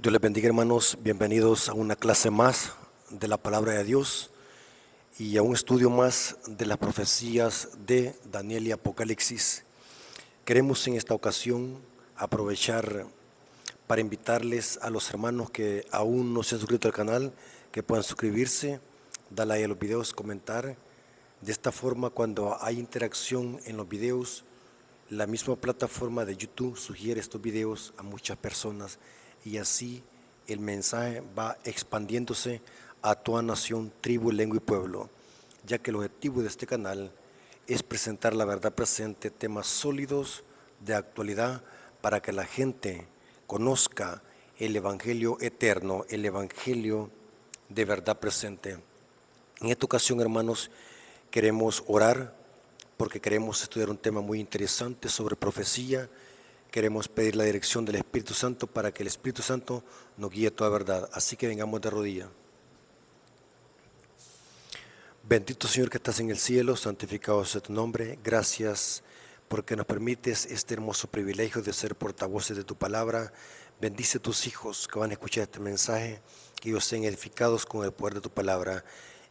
Dios les bendiga, hermanos, bienvenidos a una clase más de la palabra de Dios y a un estudio más de las profecías de Daniel y Apocalipsis. Queremos en esta ocasión aprovechar para invitarles a los hermanos que aún no se han suscrito al canal, que puedan suscribirse, darle like a los videos, comentar. De esta forma, cuando hay interacción en los videos, la misma plataforma de YouTube sugiere estos videos a muchas personas y así el mensaje va expandiéndose a toda nación, tribu, lengua y pueblo, ya que el objetivo de este canal es presentar la verdad presente, temas sólidos de actualidad para que la gente conozca el Evangelio eterno, el Evangelio de verdad presente. En esta ocasión, hermanos, queremos orar porque queremos estudiar un tema muy interesante sobre profecía. Queremos pedir la dirección del Espíritu Santo para que el Espíritu Santo nos guíe toda verdad. Así que vengamos de rodillas. Bendito Señor que estás en el cielo, santificado sea tu nombre. Gracias porque nos permites este hermoso privilegio de ser portavoces de tu palabra. Bendice a tus hijos que van a escuchar este mensaje, que ellos sean edificados con el poder de tu palabra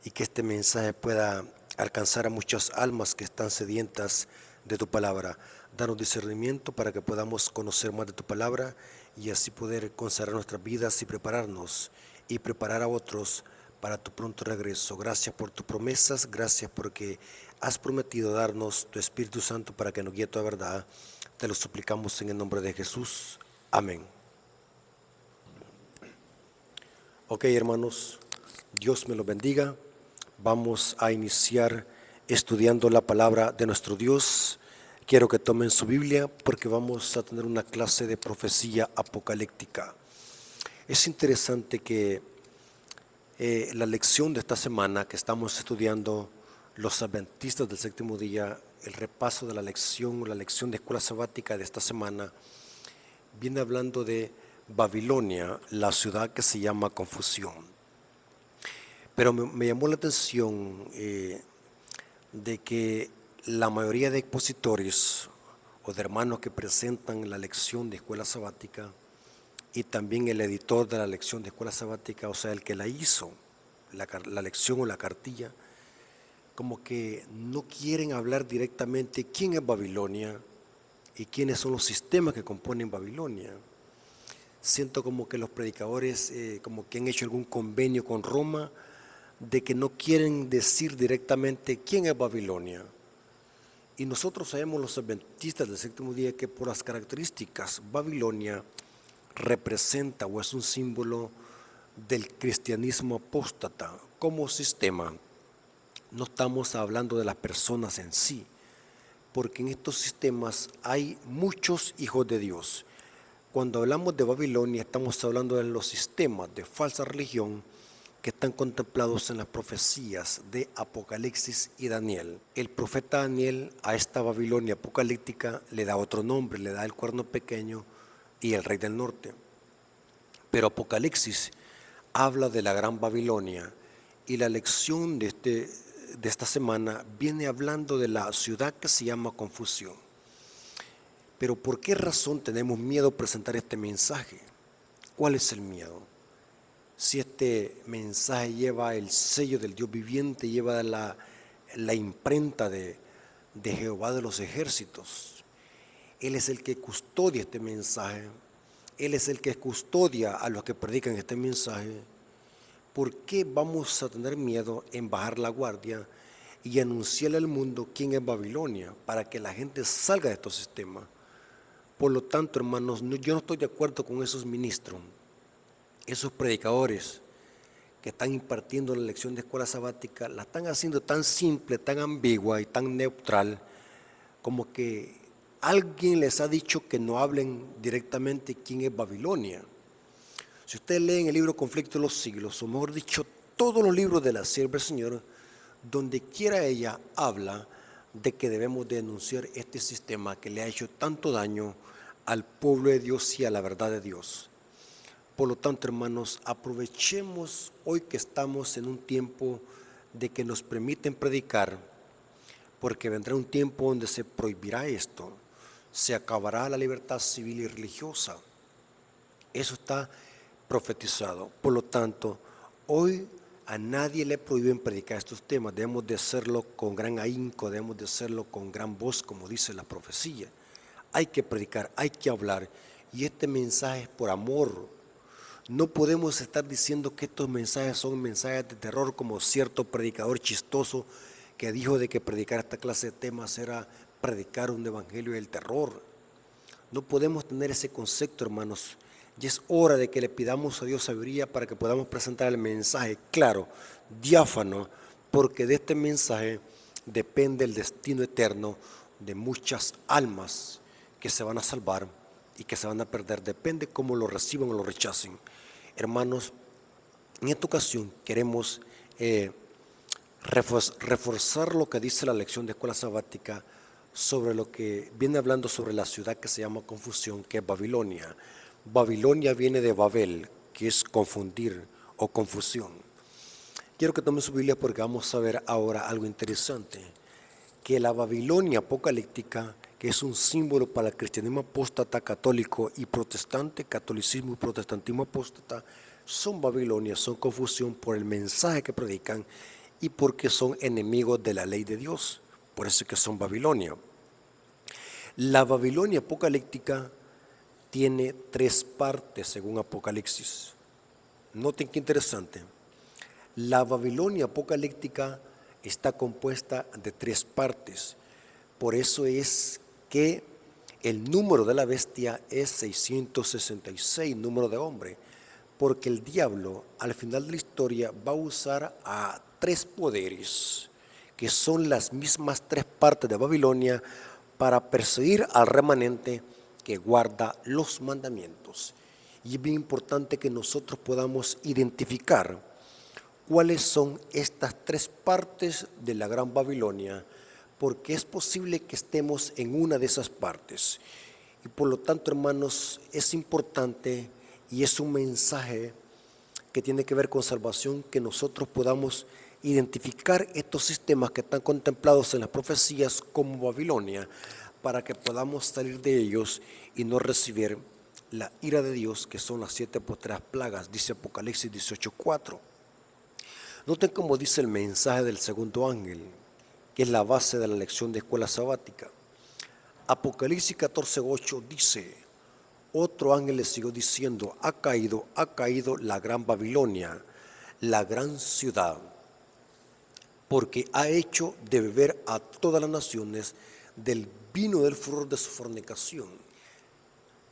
y que este mensaje pueda alcanzar a muchas almas que están sedientas de tu palabra. Danos discernimiento para que podamos conocer más de tu palabra y así poder consagrar nuestras vidas y prepararnos y preparar a otros para tu pronto regreso. Gracias por tus promesas, gracias porque has prometido darnos tu Espíritu Santo para que nos guíe toda verdad. Te lo suplicamos en el nombre de Jesús. Amén. Ok, hermanos, Dios me los bendiga. Vamos a iniciar estudiando la palabra de nuestro Dios. Quiero que tomen su Biblia porque vamos a tener una clase de profecía apocalíptica. Es interesante que la lección de esta semana que estamos estudiando, los adventistas del séptimo día, el repaso de la lección de escuela sabática de esta semana, viene hablando de Babilonia, la ciudad que se llama confusión. Pero me llamó la atención de que la mayoría de expositores o de hermanos que presentan la lección de escuela sabática y también el editor de la lección de escuela sabática, o sea, el que la hizo, la lección o la cartilla, como que no quieren hablar directamente quién es Babilonia y quiénes son los sistemas que componen Babilonia. Siento como que los predicadores como que han hecho algún convenio con Roma de que no quieren decir directamente quién es Babilonia. Y nosotros sabemos, los adventistas del séptimo día, que por las características Babilonia representa o es un símbolo del cristianismo apóstata como sistema. No estamos hablando de las personas en sí, porque en estos sistemas hay muchos hijos de Dios. Cuando hablamos de Babilonia, estamos hablando de los sistemas de falsa religión que están contemplados en las profecías de Apocalipsis y Daniel. El profeta Daniel a esta Babilonia apocalíptica le da otro nombre, le da el cuerno pequeño y el rey del norte. Pero Apocalipsis habla de la gran Babilonia y la lección de esta semana viene hablando de la ciudad que se llama confusión. Pero ¿por qué razón tenemos miedo a presentar este mensaje? ¿Cuál es el miedo? Si este mensaje lleva el sello del Dios viviente, lleva la imprenta de Jehová de los ejércitos. Él es el que custodia este mensaje. Él es el que custodia a los que predican este mensaje. ¿Por qué vamos a tener miedo en bajar la guardia y anunciarle al mundo quién es Babilonia para que la gente salga de estos sistemas? Por lo tanto, hermanos, yo no estoy de acuerdo con esos ministros, esos predicadores que están impartiendo la lección de escuela sabática, la están haciendo tan simple, tan ambigua y tan neutral, como que alguien les ha dicho que no hablen directamente quién es Babilonia. Si ustedes leen el libro Conflicto de los Siglos, o mejor dicho, todos los libros de la sierva del Señor, donde quiera ella habla de que debemos denunciar este sistema que le ha hecho tanto daño al pueblo de Dios y a la verdad de Dios. Por lo tanto, hermanos, aprovechemos hoy que estamos en un tiempo de que nos permiten predicar, porque vendrá un tiempo donde se prohibirá esto, se acabará la libertad civil y religiosa. Eso está profetizado. Por lo tanto, hoy a nadie le prohíben predicar estos temas. Debemos de hacerlo con gran ahínco, debemos de hacerlo con gran voz, como dice la profecía. Hay que predicar, hay que hablar. Y este mensaje es por amor. No podemos estar diciendo que estos mensajes son mensajes de terror, como cierto predicador chistoso que dijo de que predicar esta clase de temas era predicar un evangelio del terror. No podemos tener ese concepto, hermanos. Y es hora de que le pidamos a Dios sabiduría para que podamos presentar el mensaje claro, diáfano, porque de este mensaje depende el destino eterno de muchas almas que se van a salvar y que se van a perder. Depende cómo lo reciban o lo rechacen. Hermanos, en esta ocasión queremos reforzar lo que dice la lección de escuela sabática sobre lo que viene hablando sobre la ciudad que se llama confusión, que es Babilonia. Babilonia viene de Babel, que es confundir o confusión. Quiero que tomen su Biblia porque vamos a ver ahora algo interesante, que la Babilonia apocalíptica, que es un símbolo para el cristianismo apóstata católico y protestante, catolicismo y protestantismo apóstata, son Babilonia, son confusión por el mensaje que predican y porque son enemigos de la ley de Dios. Por eso es que son Babilonia. La Babilonia apocalíptica tiene 3 partes según Apocalipsis. Noten qué interesante. La Babilonia apocalíptica está compuesta de 3 partes. Por eso es que el número de la bestia es 666, número de hombre, porque el diablo al final de la historia va a usar a 3 poderes, que son las mismas 3 partes de Babilonia, para perseguir al remanente que guarda los mandamientos. Y es bien importante que nosotros podamos identificar cuáles son estas 3 partes de la Gran Babilonia, porque es posible que estemos en una de esas partes. Y por lo tanto, hermanos, es importante y es un mensaje que tiene que ver con salvación, que nosotros podamos identificar estos sistemas que están contemplados en las profecías como Babilonia, para que podamos salir de ellos y no recibir la ira de Dios, que son las 7 postreras plagas, dice Apocalipsis 18:4. Noten cómo dice el mensaje del segundo ángel, que es la base de la lección de escuela sabática. Apocalipsis 14:8 dice: otro ángel le siguió diciendo, ha caído la gran Babilonia, la gran ciudad, porque ha hecho de beber a todas las naciones del vino del furor de su fornicación.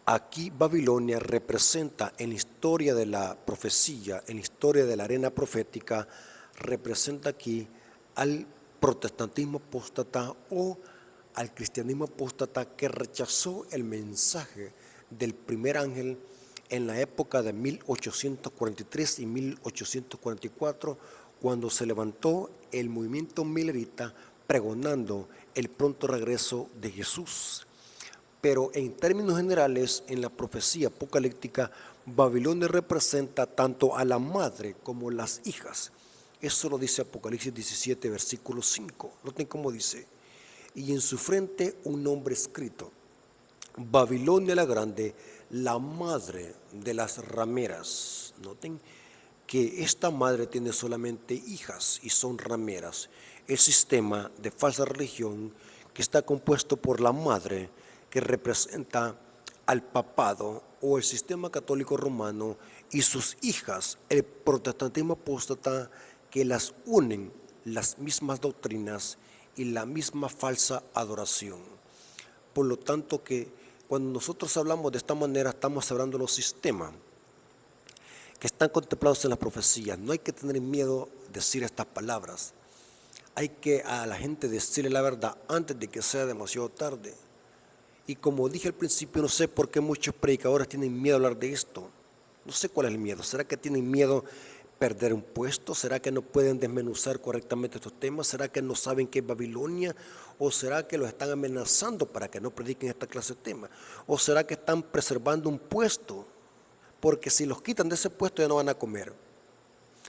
Aquí Babilonia representa, en la historia de la profecía, en la historia de la arena profética, representa aquí al protestantismo apóstata o al cristianismo apóstata que rechazó el mensaje del primer ángel en la época de 1843 y 1844, cuando se levantó el movimiento milerita pregonando el pronto regreso de Jesús. Pero en términos generales, en la profecía apocalíptica, Babilonia representa tanto a la madre como las hijas. Eso lo dice Apocalipsis 17, versículo 5. Noten cómo dice: y en su frente un nombre escrito: Babilonia la grande, la madre de las rameras. Noten que esta madre tiene solamente hijas y son rameras. El sistema de falsa religión que está compuesto por la madre, que representa al papado o el sistema católico romano, y sus hijas, el protestantismo apóstata, que las unen las mismas doctrinas y la misma falsa adoración. Por lo tanto, que cuando nosotros hablamos de esta manera, estamos hablando de los sistemas que están contemplados en las profecías. No hay que tener miedo de decir estas palabras. Hay que a la gente decirle la verdad antes de que sea demasiado tarde. Y como dije al principio, no sé por qué muchos predicadores tienen miedo a hablar de esto. No sé cuál es el miedo. ¿Será que tienen miedo perder un puesto? ¿Será que no pueden desmenuzar correctamente estos temas? ¿Será que no saben qué es Babilonia? ¿O será que los están amenazando para que no prediquen esta clase de temas? ¿O será que están preservando un puesto? Porque si los quitan de ese puesto ya no van a comer.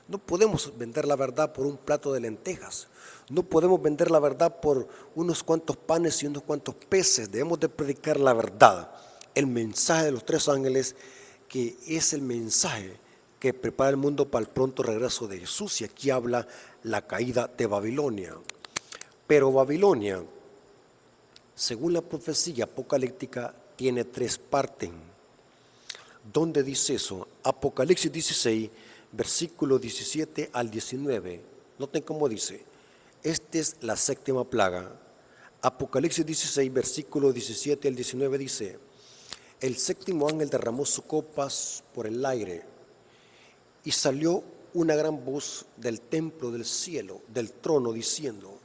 No podemos vender la verdad por un plato de lentejas. No podemos vender la verdad por unos cuantos panes y unos cuantos peces. Debemos de predicar la verdad, el mensaje de los 3 ángeles, que es el mensaje que prepara el mundo para el pronto regreso de Jesús. Y aquí habla la caída de Babilonia. Pero Babilonia, según la profecía apocalíptica, tiene 3 partes. ¿Dónde dice eso? Apocalipsis 16, versículo 17 al 19. Noten cómo dice. Esta es la 7ª plaga. Apocalipsis 16, versículo 17 al 19 dice: el 7º ángel derramó sus copas por el aire, y salió una gran voz del templo del cielo, del trono, diciendo: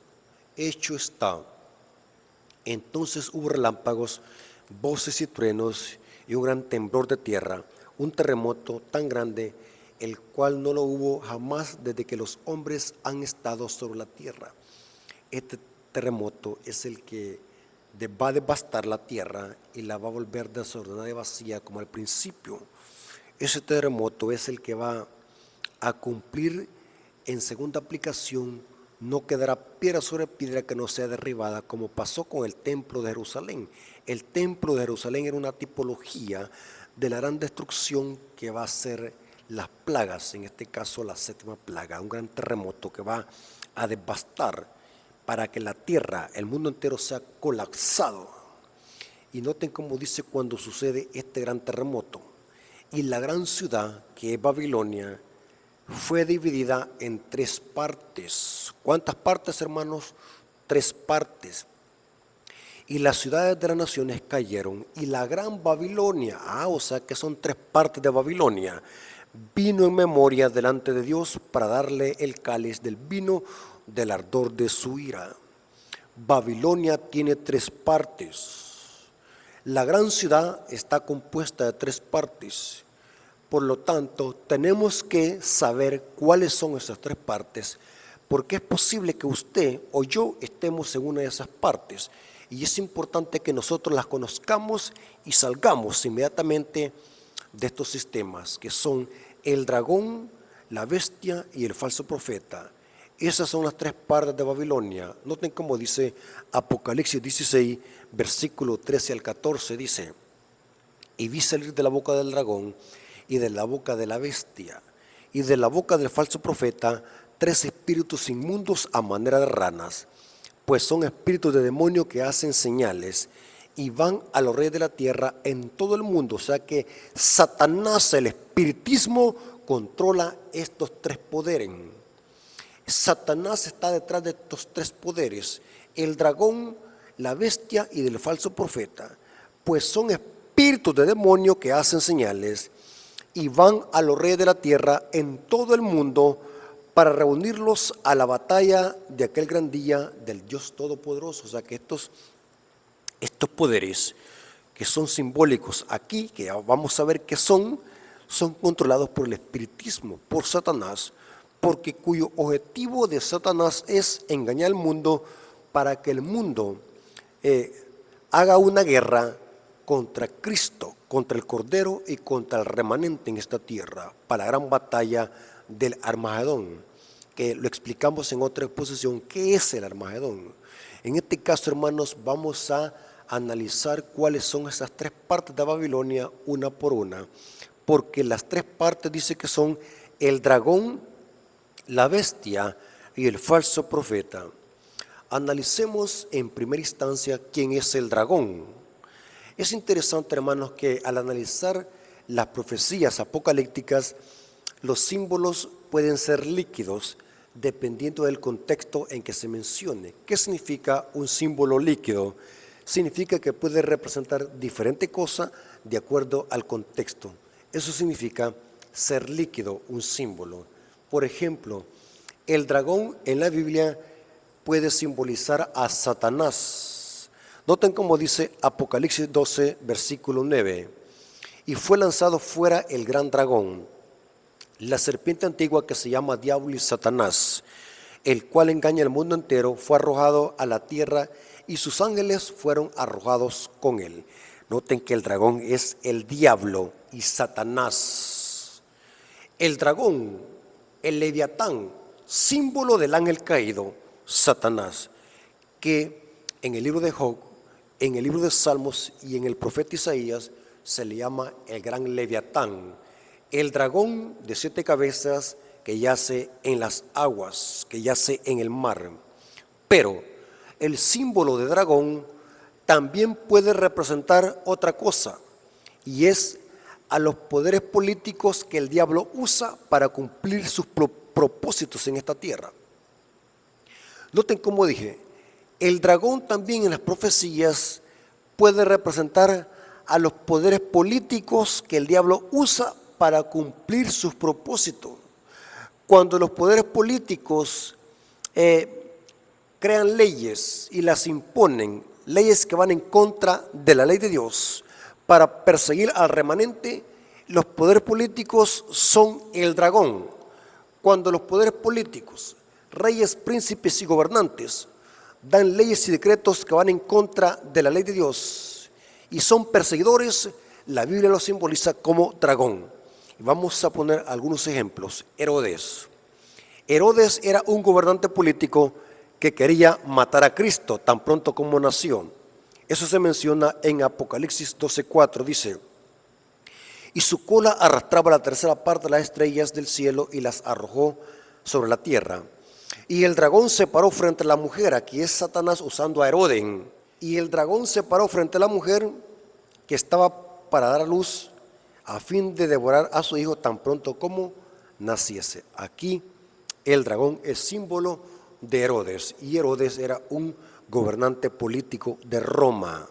hecho está. Entonces hubo relámpagos, voces y truenos, y un gran temblor de tierra, un terremoto tan grande, el cual no lo hubo jamás desde que los hombres han estado sobre la tierra. Este terremoto es el que va a devastar la tierra y la va a volver desordenada y vacía como al principio. Ese terremoto es el que va a cumplir en segunda aplicación. No quedará piedra sobre piedra que no sea derribada, como pasó con el templo de Jerusalén. El templo de Jerusalén era una tipología de la gran destrucción que va a ser las plagas, en este caso la 7ª plaga, un gran terremoto que va a devastar para que la tierra, el mundo entero sea colapsado. Y noten cómo dice cuando sucede este gran terremoto. Y la gran ciudad, que es Babilonia, fue dividida en 3 partes. ¿Cuántas partes, hermanos? 3 partes. Y las ciudades de las naciones cayeron, y la gran Babilonia, o sea que son 3 partes de Babilonia, vino en memoria delante de Dios para darle el cáliz del vino del ardor de su ira. Babilonia tiene 3 partes. La gran ciudad está compuesta de 3 partes. Por lo tanto, tenemos que saber cuáles son esas 3 partes, porque es posible que usted o yo estemos en una de esas partes. Y es importante que nosotros las conozcamos y salgamos inmediatamente de estos sistemas, que son el dragón, la bestia y el falso profeta. Esas son las 3 partes de Babilonia. Noten cómo dice Apocalipsis 16, versículo 13 al 14, dice: y vi salir de la boca del dragón y de la boca de la bestia y de la boca del falso profeta 3 espíritus inmundos a manera de ranas, pues son espíritus de demonio que hacen señales y van a los reyes de la tierra en todo el mundo. O sea que Satanás, el espiritismo, controla estos 3 poderes. Satanás está detrás de estos 3 poderes: el dragón, la bestia y del falso profeta, pues son espíritus de demonio que hacen señales y van a los reyes de la tierra en todo el mundo para reunirlos a la batalla de aquel gran día del Dios Todopoderoso. O sea que estos poderes que son simbólicos aquí, que vamos a ver que son controlados por el espiritismo, por Satanás, porque cuyo objetivo de Satanás es engañar al mundo para que el mundo haga una guerra contra Cristo, contra el Cordero y contra el remanente en esta tierra, para la gran batalla del Armagedón, que lo explicamos en otra exposición. ¿Qué es el Armagedón? En este caso, hermanos, vamos a analizar cuáles son esas 3 partes de Babilonia una por una, porque las 3 partes dice que son el dragón, la bestia y el falso profeta. Analicemos en primera instancia quién es el dragón. Es interesante, hermanos, que al analizar las profecías apocalípticas, los símbolos pueden ser líquidos dependiendo del contexto en que se mencione. ¿Qué significa un símbolo líquido? Significa que puede representar diferente cosa de acuerdo al contexto. Eso significa ser líquido, un símbolo. Por ejemplo, el dragón en la Biblia puede simbolizar a Satanás. Noten cómo dice Apocalipsis 12, versículo 9. Y fue lanzado fuera el gran dragón, la serpiente antigua que se llama Diablo y Satanás, el cual engaña al mundo entero, fue arrojado a la tierra y sus ángeles fueron arrojados con él. Noten que el dragón es el diablo y Satanás. El dragón, el leviatán, símbolo del ángel caído, Satanás, que en el libro de Job, en el libro de Salmos y en el profeta Isaías se le llama el gran Leviatán, el dragón de 7 cabezas que yace en las aguas, que yace en el mar. Pero el símbolo de dragón también puede representar otra cosa, y es a los poderes políticos que el diablo usa para cumplir sus propósitos en esta tierra. Noten cómo dije, el dragón también en las profecías puede representar a los poderes políticos que el diablo usa para cumplir sus propósitos. Cuando los poderes políticos crean leyes y las imponen, leyes que van en contra de la ley de Dios, para perseguir al remanente, los poderes políticos son el dragón. Cuando los poderes políticos, reyes, príncipes y gobernantes, dan leyes y decretos que van en contra de la ley de Dios y son perseguidores, la Biblia los simboliza como dragón. Y vamos a poner algunos ejemplos. Herodes. Herodes era un gobernante político que quería matar a Cristo tan pronto como nació. Eso se menciona en Apocalipsis 12:4, dice: y su cola arrastraba la tercera parte de las estrellas del cielo y las arrojó sobre la tierra. Y el dragón se paró frente a la mujer, aquí es Satanás usando a Herodes. Y el dragón se paró frente a la mujer que estaba para dar a luz, a fin de devorar a su hijo tan pronto como naciese. Aquí el dragón es símbolo de Herodes, y Herodes era un gobernante político de Roma.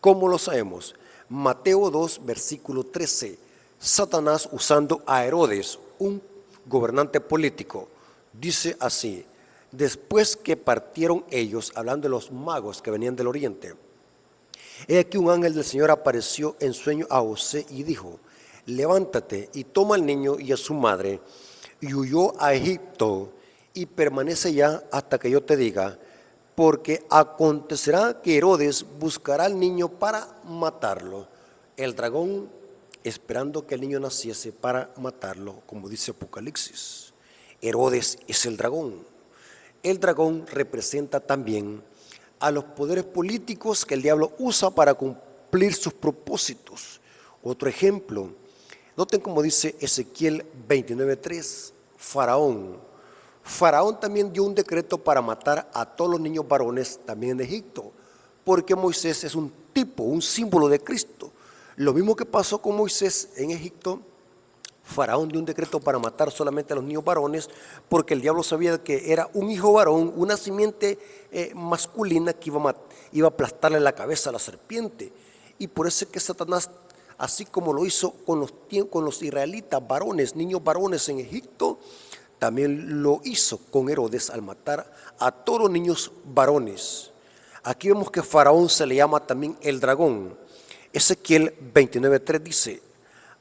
¿Cómo lo sabemos? Mateo 2, versículo 13. Satanás usando a Herodes, un gobernante político, dice así: después que partieron ellos, hablando de los magos que venían del oriente, he aquí un ángel del Señor apareció en sueño a José y dijo: levántate y toma al niño y a su madre, y huyó a Egipto, y permanece ya hasta que yo te diga, porque acontecerá que Herodes buscará al niño para matarlo. El dragón esperando que el niño naciese para matarlo, como dice Apocalipsis. Herodes es el dragón. El dragón representa también a los poderes políticos que el diablo usa para cumplir sus propósitos. Otro ejemplo, noten cómo dice Ezequiel 29:3, Faraón. Faraón también dio un decreto para matar a todos los niños varones también en Egipto, porque Moisés es un tipo, un símbolo de Cristo. Lo mismo que pasó con Moisés en Egipto, Faraón dio un decreto para matar solamente a los niños varones, porque el diablo sabía que era un hijo varón, una simiente masculina que iba a aplastarle la cabeza a la serpiente. Y por eso es que Satanás, así como lo hizo con los israelitas varones, niños varones en Egipto, también lo hizo con Herodes al matar a todos los niños varones. Aquí vemos que Faraón se le llama también el dragón. Ezequiel 29:3 dice: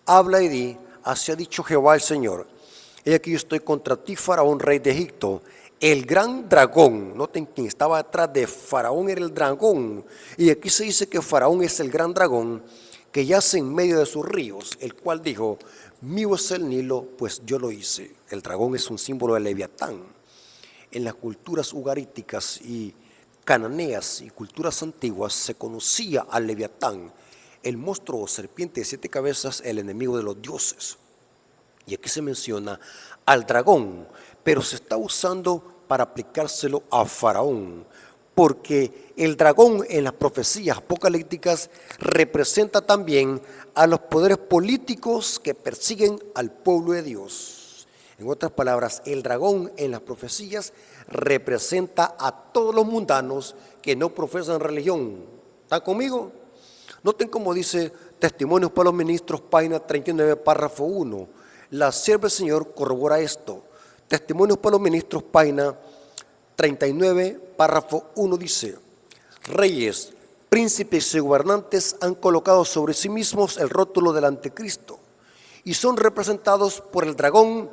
habla y di, así ha dicho Jehová el Señor, he aquí yo estoy contra ti, Faraón, rey de Egipto, el gran dragón. Noten, quien estaba detrás de Faraón era el dragón, y aquí se dice que Faraón es el gran dragón que yace en medio de sus ríos, el cual dijo: mío es el Nilo, pues yo lo hice. El dragón es un símbolo de Leviatán. En las culturas ugaríticas y cananeas y culturas antiguas se conocía al Leviatán, el monstruo o serpiente de 7 cabezas, el enemigo de los dioses. Y aquí se menciona al dragón, pero se está usando para aplicárselo a Faraón, porque el dragón en las profecías apocalípticas representa también a los poderes políticos que persiguen al pueblo de Dios. En otras palabras, el dragón en las profecías representa a todos los mundanos que no profesan religión. ¿Están conmigo? Noten cómo dice Testimonios para los Ministros, página 39, párrafo 1. La sierva del Señor corrobora esto. Testimonios para los Ministros, página 39, párrafo 1 dice: reyes, príncipes y gobernantes han colocado sobre sí mismos el rótulo del anticristo y son representados por el dragón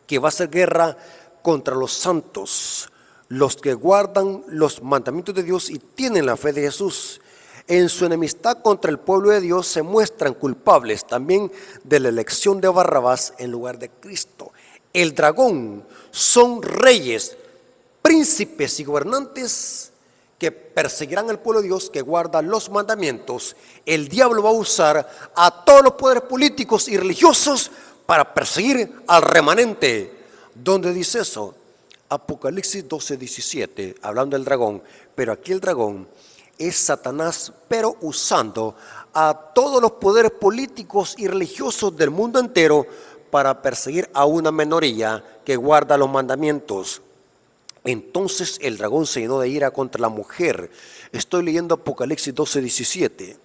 que va a hacer guerra contra los santos, los que guardan los mandamientos de Dios y tienen la fe de Jesús. En su enemistad contra el pueblo de Dios se muestran culpables también de la elección de Barrabás en lugar de Cristo. El dragón son reyes, príncipes y gobernantes que perseguirán al pueblo de Dios que guarda los mandamientos, el diablo va a usar a todos los poderes políticos y religiosos para perseguir al remanente. ¿Dónde dice eso? Apocalipsis 12:17, hablando del dragón. Pero aquí el dragón es Satanás, pero usando a todos los poderes políticos y religiosos del mundo entero para perseguir a una minoría que guarda los mandamientos. Entonces el dragón se llenó de ira contra la mujer. Estoy leyendo Apocalipsis 12:17.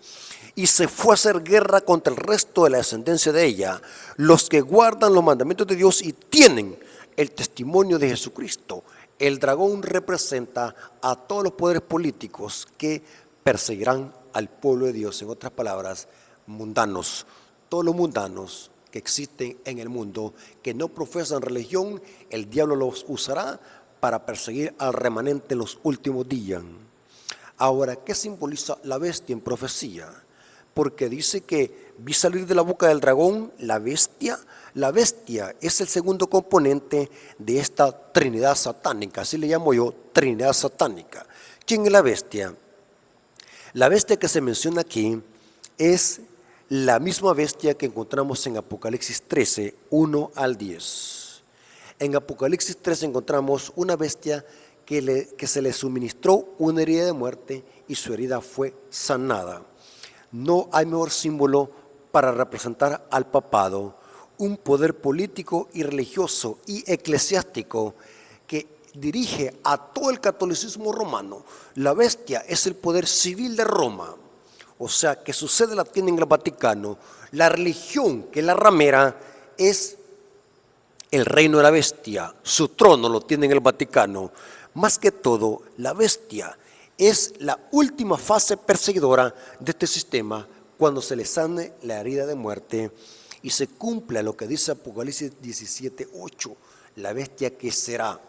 Y se fue a hacer guerra contra el resto de la descendencia de ella, los que guardan los mandamientos de Dios y tienen el testimonio de Jesucristo. El dragón representa a todos los poderes políticos que perseguirán al pueblo de Dios. En otras palabras, mundanos, todos los mundanos que existen en el mundo, que no profesan religión, el diablo los usará para perseguir al remanente en los últimos días. Ahora, ¿qué simboliza la bestia en profecía? Porque dice que vi salir de la boca del dragón la bestia. La bestia es el segundo componente de esta Trinidad satánica, así le llamo yo, Trinidad satánica. ¿Quién es la bestia? La bestia que se menciona aquí es la misma bestia que encontramos en Apocalipsis 13, 1 al 10. En Apocalipsis 13 encontramos una bestia que se le suministró una herida de muerte y su herida fue sanada. No hay mejor símbolo para representar al papado, un poder político y religioso y eclesiástico que dirige a todo el catolicismo romano. La bestia es el poder civil de Roma, o sea que su sede la tiene en el Vaticano. La religión, que es la ramera, es el reino de la bestia, su trono lo tiene en el Vaticano. Más que todo, la bestia es la última fase perseguidora de este sistema cuando se le sane la herida de muerte y se cumple lo que dice Apocalipsis 17:8, la bestia que será.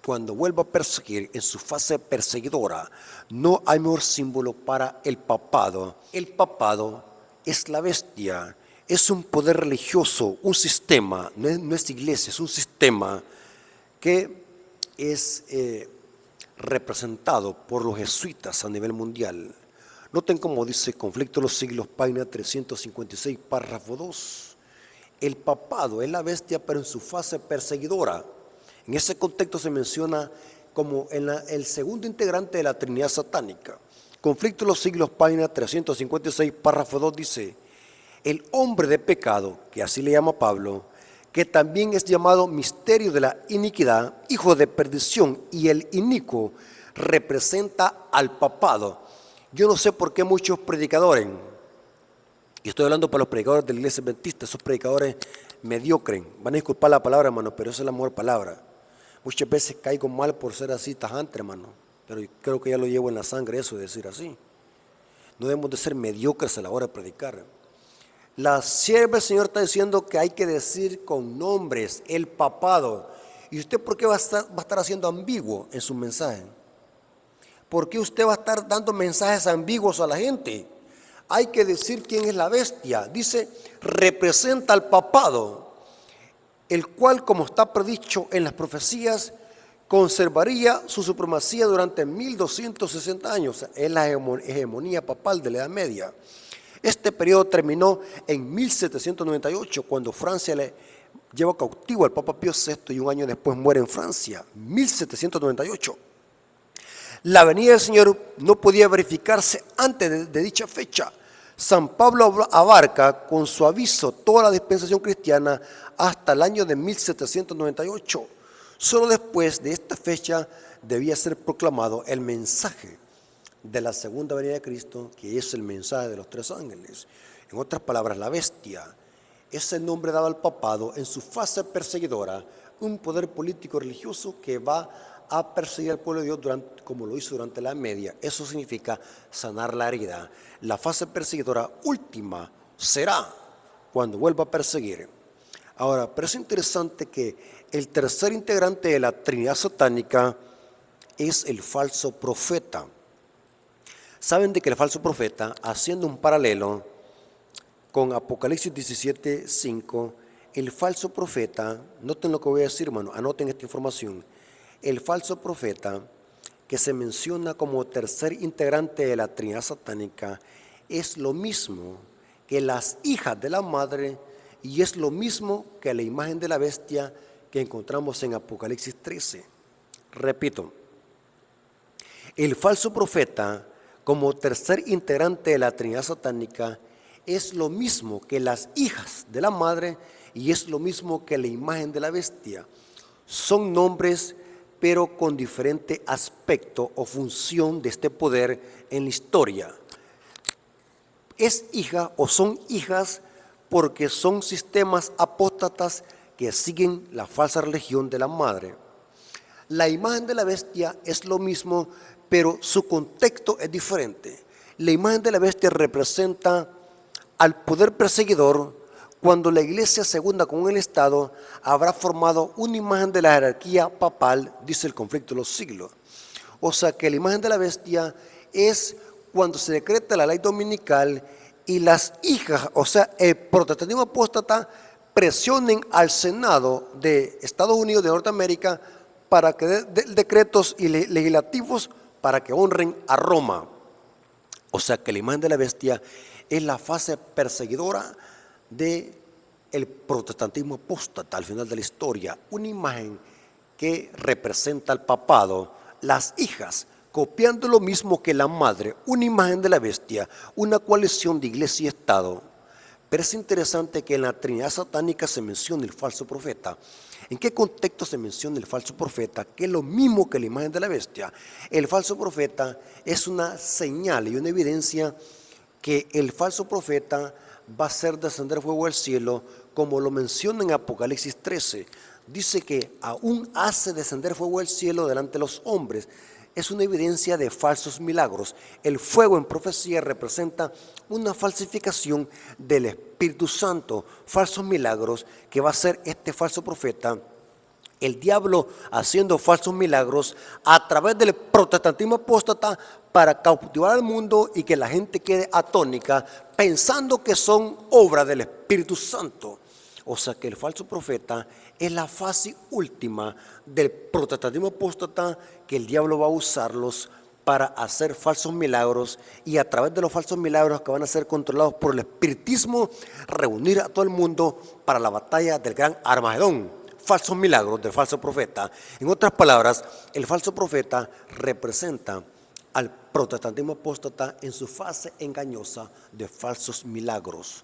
Cuando vuelva a perseguir en su fase perseguidora, no hay mejor símbolo para el papado. El papado es la bestia. Es un poder religioso, un sistema, no es iglesia, es un sistema que es representado por los jesuitas a nivel mundial. Noten cómo dice Conflicto de los Siglos, página 356, párrafo 2. El papado es la bestia, pero en su fase perseguidora. En ese contexto se menciona como el segundo integrante de la Trinidad satánica. Conflicto de los Siglos, página 356, párrafo 2 dice: el hombre de pecado, que así le llama Pablo, que también es llamado misterio de la iniquidad, hijo de perdición, y el inicuo representa al papado. Yo no sé por qué muchos predicadores, y estoy hablando para los predicadores de la iglesia adventista, esos predicadores mediocres, van a disculpar la palabra, hermano, pero esa es la mejor palabra. Muchas veces caigo mal por ser así tajante, hermano, pero creo que ya lo llevo en la sangre eso de decir así. No debemos de ser mediocres a la hora de predicar. La sierva del Señor está diciendo que hay que decir con nombres el papado. ¿Y usted por qué va a estar haciendo ambiguo en su mensaje? ¿Por qué usted va a estar dando mensajes ambiguos a la gente? Hay que decir quién es la bestia. Dice, representa al papado, el cual, como está predicho en las profecías, conservaría su supremacía durante 1260 años. Es la hegemonía papal de la Edad Media. Este periodo terminó en 1798, cuando Francia le lleva cautivo al Papa Pío VI y un año después muere en Francia, 1798. La venida del Señor no podía verificarse antes de dicha fecha. San Pablo abarca con su aviso toda la dispensación cristiana hasta el año de 1798. Solo después de esta fecha debía ser proclamado el mensaje de la segunda venida de Cristo, que es el mensaje de los tres ángeles. En otras palabras, la bestia es el nombre dado al papado en su fase perseguidora, un poder político religioso que va a perseguir al pueblo de Dios como lo hizo durante la Edad Media. Eso significa sanar la herida. La fase perseguidora última será cuando vuelva a perseguir. Ahora, pero es interesante que el tercer integrante de la Trinidad satánica es el falso profeta. Saben de que el falso profeta, haciendo un paralelo con Apocalipsis 17:5, el falso profeta, noten lo que voy a decir, hermano, anoten esta información. El falso profeta, que se menciona como tercer integrante de la Trinidad satánica es lo mismo que las hijas de la madre y es lo mismo que la imagen de la bestia que encontramos en Apocalipsis 13. Repito, el falso profeta como tercer integrante de la Trinidad satánica es lo mismo que las hijas de la madre y es lo mismo que la imagen de la bestia. Son nombres pero con diferente aspecto o función de este poder en la historia. Es hija o son hijas porque son sistemas apóstatas que siguen la falsa religión de la madre. La imagen de la bestia es lo mismo, pero su contexto es diferente. La imagen de la bestia representa al poder perseguidor. Cuando la iglesia se hunda con el Estado, habrá formado una imagen de la jerarquía papal, dice el conflicto de los siglos. O sea que la imagen de la bestia es cuando se decreta la ley dominical y las hijas, o sea, el protestantismo apóstata, presionen al Senado de Estados Unidos de Norteamérica para que dé decretos legislativos para que honren a Roma. O sea que la imagen de la bestia es la fase perseguidora del protestantismo apóstata al final de la historia, una imagen que representa al papado, las hijas, copiando lo mismo que la madre, una imagen de la bestia, una coalición de iglesia y Estado. Pero es interesante que en la Trinidad satánica se mencione el falso profeta. ¿En qué contexto se menciona el falso profeta? Que es lo mismo que la imagen de la bestia. El falso profeta es una señal y una evidencia que el falso profeta va a hacer descender fuego del cielo, como lo menciona en Apocalipsis 13. Dice que aún hace descender fuego del cielo delante de los hombres. Es una evidencia de falsos milagros. El fuego en profecía representa una falsificación del Espíritu Santo, falsos milagros que va a hacer este falso profeta. El diablo haciendo falsos milagros a través del protestantismo apóstata para cautivar al mundo y que la gente quede atónica pensando que son obra del Espíritu Santo. O sea que el falso profeta es la fase última del protestantismo apóstata, que el diablo va a usarlos para hacer falsos milagros y a través de los falsos milagros que van a ser controlados por el espiritismo, reunir a todo el mundo para la batalla del gran Armagedón. Falsos milagros del falso profeta. En otras palabras, el falso profeta representa al protestantismo apóstata en su fase engañosa de falsos milagros.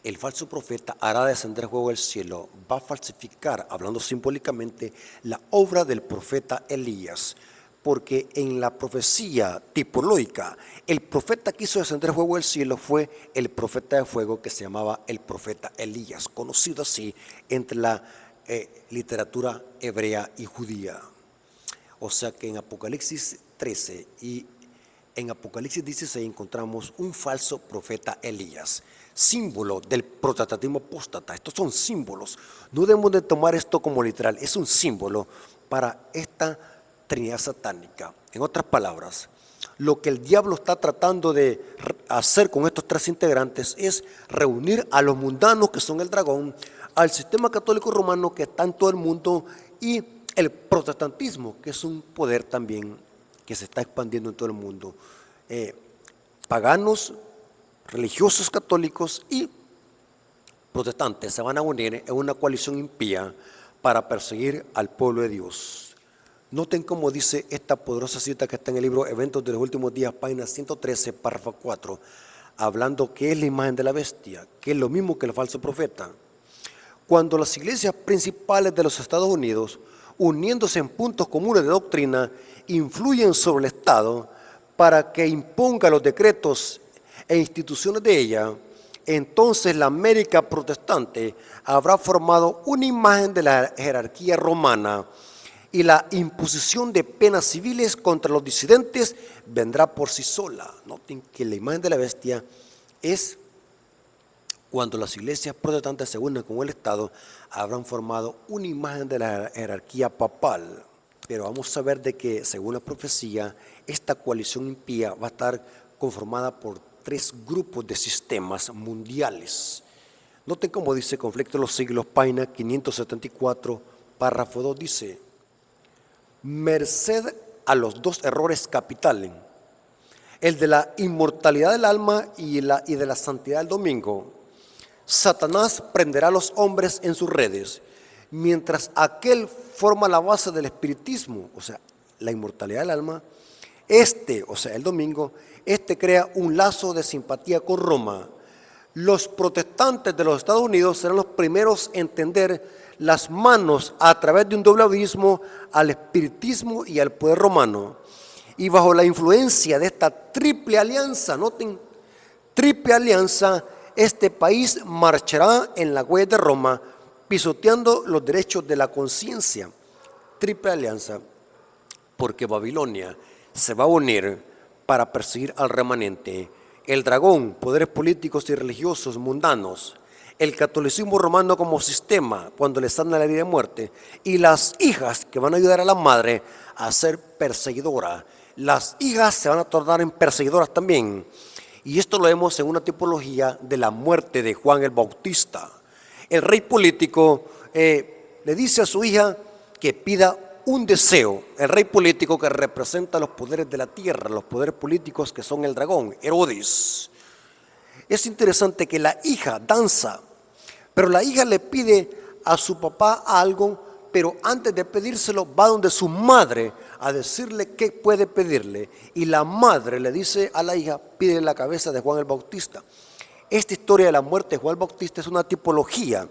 El falso profeta hará descender fuego del cielo, va a falsificar, hablando simbólicamente, la obra del profeta Elías, porque en la profecía tipológica, el profeta que hizo descender fuego del cielo fue el profeta de fuego que se llamaba el profeta Elías, conocido así entre la literatura hebrea y judía. O sea que en Apocalipsis 13 y en Apocalipsis 16 encontramos un falso profeta Elías, símbolo del protestantismo apóstata. Estos son símbolos. No debemos de tomar esto como literal. Es un símbolo para esta Trinidad satánica. En otras palabras, lo que el diablo está tratando de hacer con estos tres integrantes es reunir a los mundanos, que son el dragón, al sistema católico romano que está en todo el mundo y el protestantismo, que es un poder también que se está expandiendo en todo el mundo. Paganos, religiosos católicos y protestantes se van a unir en una coalición impía para perseguir al pueblo de Dios. Noten cómo dice esta poderosa cita que está en el libro Eventos de los Últimos Días, página 113, párrafo 4, hablando que es la imagen de la bestia, que es lo mismo que el falso profeta. Cuando las iglesias principales de los Estados Unidos, uniéndose en puntos comunes de doctrina, influyen sobre el Estado para que imponga los decretos e instituciones de ella, entonces la América protestante habrá formado una imagen de la jerarquía romana y la imposición de penas civiles contra los disidentes vendrá por sí sola. Noten que la imagen de la bestia es cuando las iglesias protestantes se unen con el Estado, habrán formado una imagen de la jerarquía papal. Pero vamos a ver de que, según la profecía, esta coalición impía va a estar conformada por tres grupos de sistemas mundiales. Noten cómo dice Conflicto de los Siglos, página 574, párrafo 2, dice: merced a los dos errores capitales, el de la inmortalidad del alma y de la santidad del domingo. Satanás prenderá a los hombres en sus redes, mientras aquel forma la base del espiritismo, o sea, la inmortalidad del alma. O sea, el domingo, crea un lazo de simpatía con Roma. Los protestantes de los Estados Unidos serán los primeros en tender las manos a través de un doble abismo al espiritismo y al poder romano. Y bajo la influencia de esta triple alianza, noten, triple alianza, este país marchará en la huella de Roma, pisoteando los derechos de la conciencia. Triple alianza, porque Babilonia se va a unir para perseguir al remanente. El dragón, poderes políticos y religiosos mundanos, el catolicismo romano como sistema cuando le sana la vida y muerte, y las hijas que van a ayudar a la madre a ser perseguidora. Las hijas se van a tornar en perseguidoras también. Y esto lo vemos en una tipología de la muerte de Juan el Bautista. El rey político le dice a su hija que pida un deseo. El rey político que representa los poderes de la tierra, los poderes políticos que son el dragón, Herodes. Es interesante que la hija danza, pero la hija le pide a su papá algo, pero antes de pedírselo va donde su madre a decirle qué puede pedirle. Y la madre le dice a la hija, pídele la cabeza de Juan el Bautista. Esta historia de la muerte de Juan el Bautista es una tipología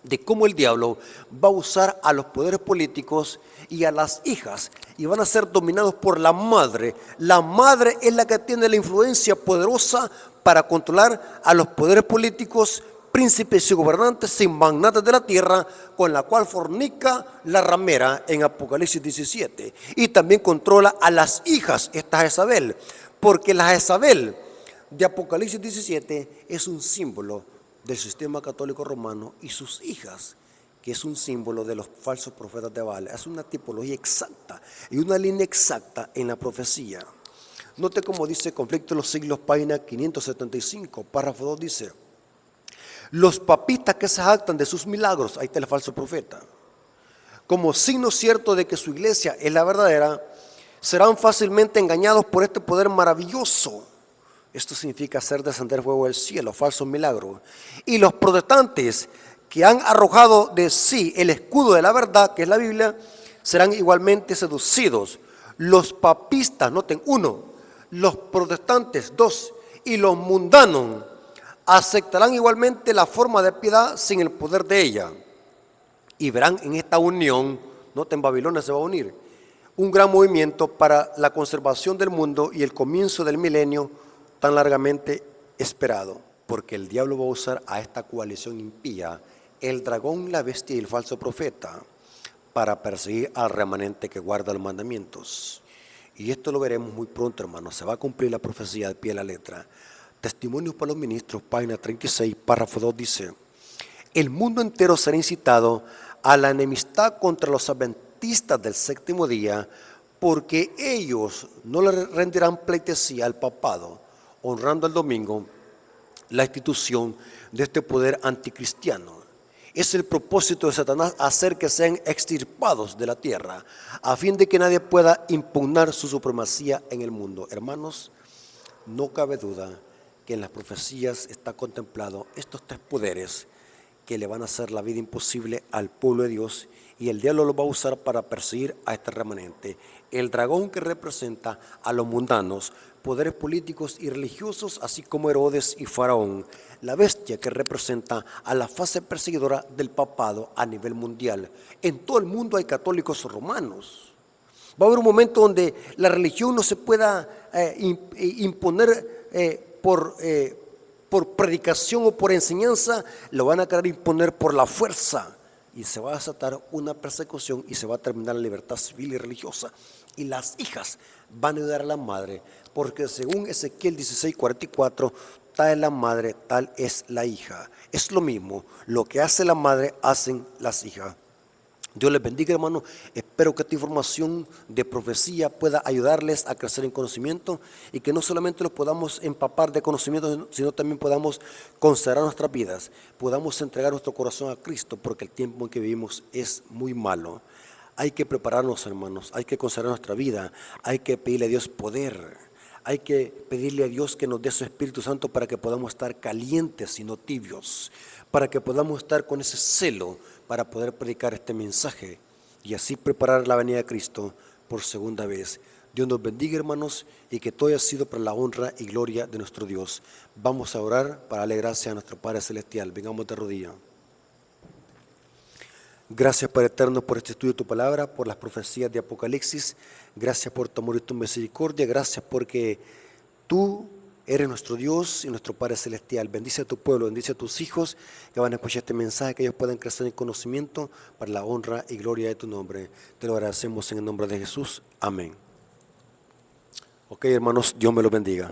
de cómo el diablo va a usar a los poderes políticos y a las hijas, y van a ser dominados por la madre. La madre es la que tiene la influencia poderosa para controlar a los poderes políticos, príncipes y gobernantes y magnates de la tierra, con la cual fornica la ramera en Apocalipsis 17. Y también controla a las hijas, esta Jezabel, porque la Jezabel de Apocalipsis 17 es un símbolo del sistema católico romano, y sus hijas, que es un símbolo de los falsos profetas de Baal. Es una tipología exacta y una línea exacta en la profecía. Note cómo dice Conflicto de los Siglos, página 575, párrafo 2, dice: los papistas que se jactan de sus milagros, ahí está el falso profeta, como signo cierto de que su iglesia es la verdadera, serán fácilmente engañados por este poder maravilloso. Esto significa hacer descender fuego del cielo, falsos milagros. Y los protestantes que han arrojado de sí el escudo de la verdad, que es la Biblia, serán igualmente seducidos. Los papistas, noten, 1, los protestantes, 2, y los mundanos aceptarán igualmente la forma de piedad sin el poder de ella. Y verán en esta unión, noten, Babilonia se va a unir, un gran movimiento para la conservación del mundo y el comienzo del milenio tan largamente esperado, porque el diablo va a usar a esta coalición impía, el dragón, la bestia y el falso profeta, para perseguir al remanente que guarda los mandamientos. Y esto lo veremos muy pronto, hermanos. Se va a cumplir la profecía de pie a la letra. Testimonios para los ministros, página 36, párrafo 2, dice: el mundo entero será incitado a la enemistad contra los adventistas del séptimo día, porque ellos no le rendirán pleitesía al papado, honrando el domingo, la institución de este poder anticristiano. Es el propósito de Satanás hacer que sean extirpados de la tierra, a fin de que nadie pueda impugnar su supremacía en el mundo. Hermanos, no cabe duda que en las profecías está contemplado estos tres poderes que le van a hacer la vida imposible al pueblo de Dios, y el diablo lo va a usar para perseguir a este remanente. El dragón, que representa a los mundanos, poderes políticos y religiosos, así como Herodes y Faraón. La bestia, que representa a la fase perseguidora del papado a nivel mundial. En todo el mundo hay católicos romanos. Va a haber un momento donde la religión no se pueda imponer por predicación o por enseñanza, lo van a querer imponer por la fuerza, y se va a desatar una persecución y se va a terminar la libertad civil y religiosa. Y las hijas van a ayudar a la madre, porque según Ezequiel 16:44, tal es la madre, tal es la hija. Es lo mismo, lo que hace la madre, hacen las hijas. Dios les bendiga, hermanos. Espero que esta información de profecía pueda ayudarles a crecer en conocimiento, y que no solamente los podamos empapar de conocimiento, sino también podamos considerar nuestras vidas, podamos entregar nuestro corazón a Cristo, porque el tiempo en que vivimos es muy malo. Hay que prepararnos, hermanos, hay que consagrar nuestra vida, hay que pedirle a Dios poder, hay que pedirle a Dios que nos dé su Espíritu Santo para que podamos estar calientes y no tibios, para que podamos estar con ese celo para poder predicar este mensaje y así preparar la venida de Cristo por segunda vez. Dios nos bendiga, hermanos, y que todo haya sido para la honra y gloria de nuestro Dios. Vamos a orar para darle gracias a nuestro Padre Celestial. Vengamos de rodillas. Gracias, Padre eterno, por este estudio de tu palabra, por las profecías de Apocalipsis. Gracias por tu amor y tu misericordia. Gracias porque tú eres nuestro Dios y nuestro Padre Celestial. Bendice a tu pueblo, bendice a tus hijos que van a escuchar este mensaje, que ellos puedan crecer en conocimiento para la honra y gloria de tu nombre. Te lo agradecemos en el nombre de Jesús. Amén. Ok, hermanos, Dios me los bendiga.